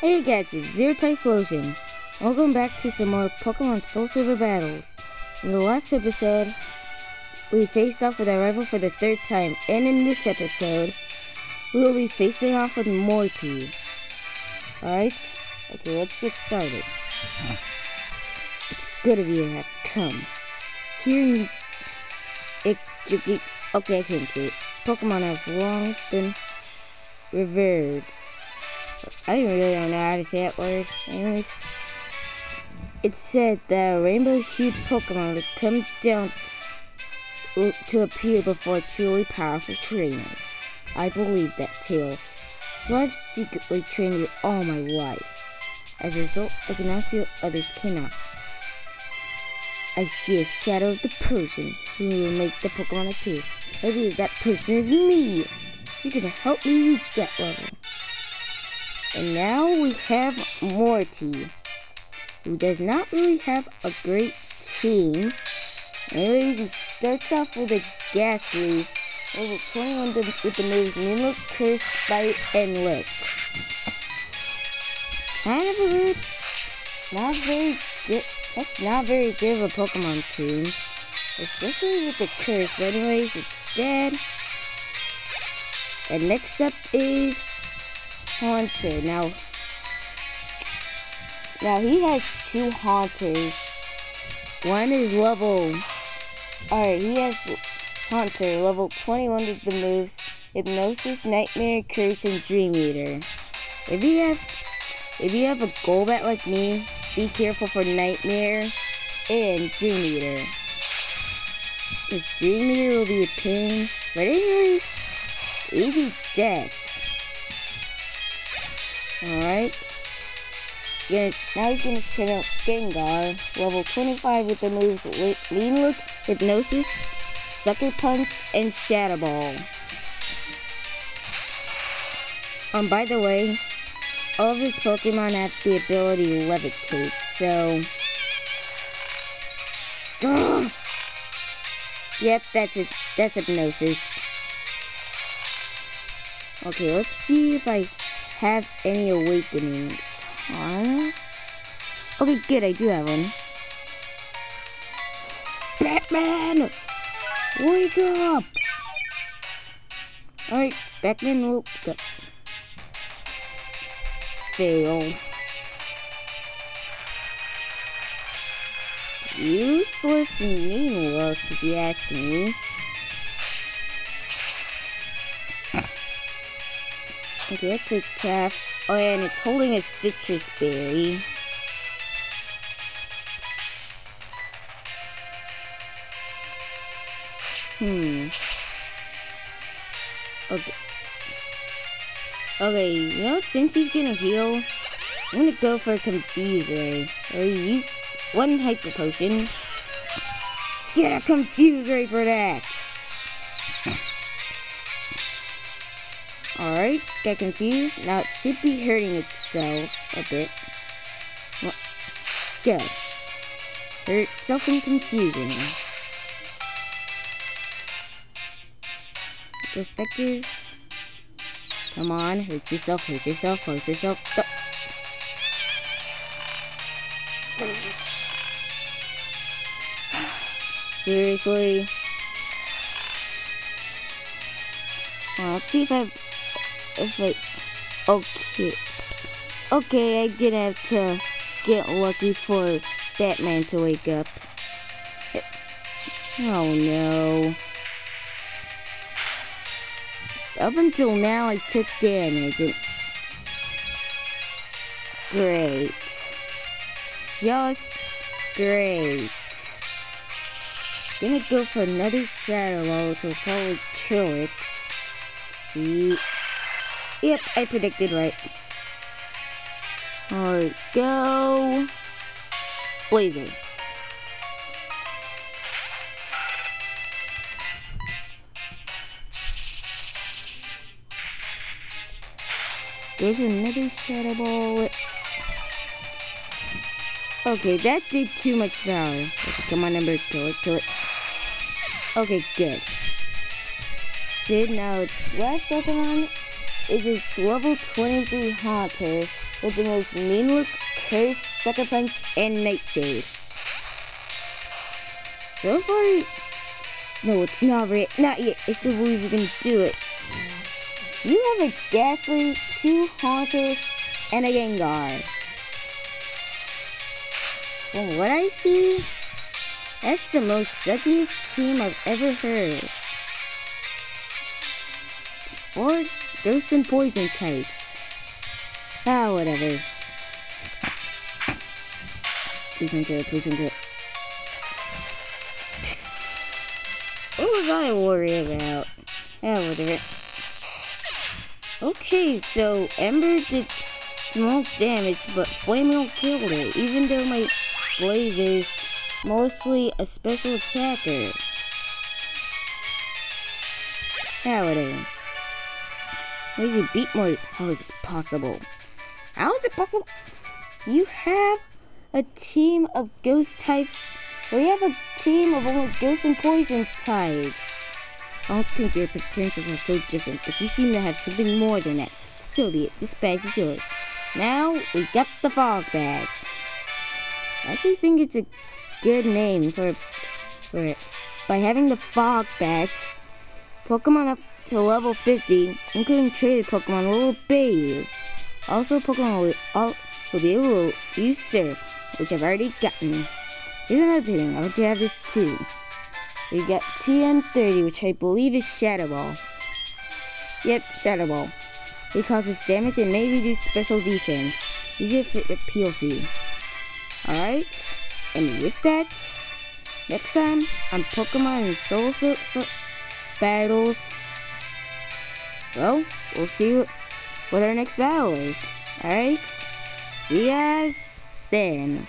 Hey guys, it's Zero Typhlosion. Welcome back to some more Pokemon Soul Silver battles. In the last episode, we faced off with our rival for the third time, and in this episode, we will be facing off with Morty. Alright? Okay, let's get started. It's good of you to have come. Hear me. Okay, I can't say it. Pokemon have long been revered. I really don't know how to say that word. Anyways, it's said that a rainbow-hued Pokemon would come down to appear before a truly powerful trainer. I believe that tale, so I've secretly trained you all my life. As a result, I can now see what others cannot. I see a shadow of the person who will make the Pokemon appear. I believe that person is me. You can help me reach that level. And now we have Morty, who does not really have a great team. Anyways, he starts off with a Ghastly, level 21 with the moves Moonlook, Curse, Bite, and Lick. Kind of a good, not very good, that's not very good of a Pokemon team. Especially with the Curse, but anyways, it's dead. And next up is Haunter. Now he has two Haunters. One is he has Haunter, level 21 with the moves Hypnosis, Nightmare, Curse, and Dream Eater. If you have a Golbat like me, be careful for Nightmare and Dream Eater. Because Dream Eater will be a pain. But anyways, easy deck. Alright. Now he's gonna set up Gengar, level 25 with the moves Lean Look, Hypnosis, Sucker Punch, and Shadow Ball. By the way, all of his Pokemon have the ability Levitate, so... Ugh! Yep, that's it. That's Hypnosis. Okay, let's see if I have any awakenings. Okay, good, I do have one. Batman! Wake up! Alright, Batman woke up. Fail. Useless and mean work, if you ask me. Okay, that's a calf. Oh yeah, and it's holding a citrus berry. Okay, you know what? Since he's gonna heal, I'm gonna go for Confuse Ray. Or use one Hyper Potion. Get a Confuse Ray for that! Alright, got confused. Now it should be hurting itself a bit. Well, good. Hurt itself in confusion. Super effective. Come on, hurt yourself, hurt yourself, hurt yourself. Go. Seriously? Well, let's see if I... Okay, I did have to get lucky for Batman to wake up. Oh no. Up until now I took damage. Great. Just great. Gonna go for another Shadow Ball, which will probably kill it. See? Yep, I predicted right. Alright, go. Blazer. There's another Shadow Ball. Okay, that did too much power. Okay, come on, Ember, kill it, kill it. Okay, good. See, now its last Pokemon is its level 23 Haunter, with the most mean look, Curse, Sucker Punch, and Nightshade. So far, no, it's not yet. I still believe we can do it. You have a Ghastly, 2 Haunter, and a Gengar. From what I see, that's the most suckiest team I've ever heard. Or Ghost and Poison types. Ah, whatever. Please don't get it, please don't get it. What was I worried about? Yeah, whatever. Okay, so Ember did small damage, but Flameo killed it, even though my Blazer's mostly a special attacker. Yeah, whatever. Lazy beat mode. How is this possible? How is it possible? You have a team of ghost types. We have a team of only ghost and poison types. I don't think your potentials are so different, but you seem to have something more than that. So be it. This badge is yours. Now, we got the Fog Badge. I actually think it's a good name for it. By having the Fog Badge, Pokemon up to level 50, including traded Pokemon, will obey you. Also, Pokemon will be able to use Surf, which I've already gotten. Here's another thing, I'll let you have this too. We got TN30, which I believe is Shadow Ball. Yep, Shadow Ball. It causes damage and may reduce special defense. Use it for the PLC. Alright, and with that, next time on Pokemon and Soul Silver battles, well, we'll see what our next battle is. Alright, see you guys then.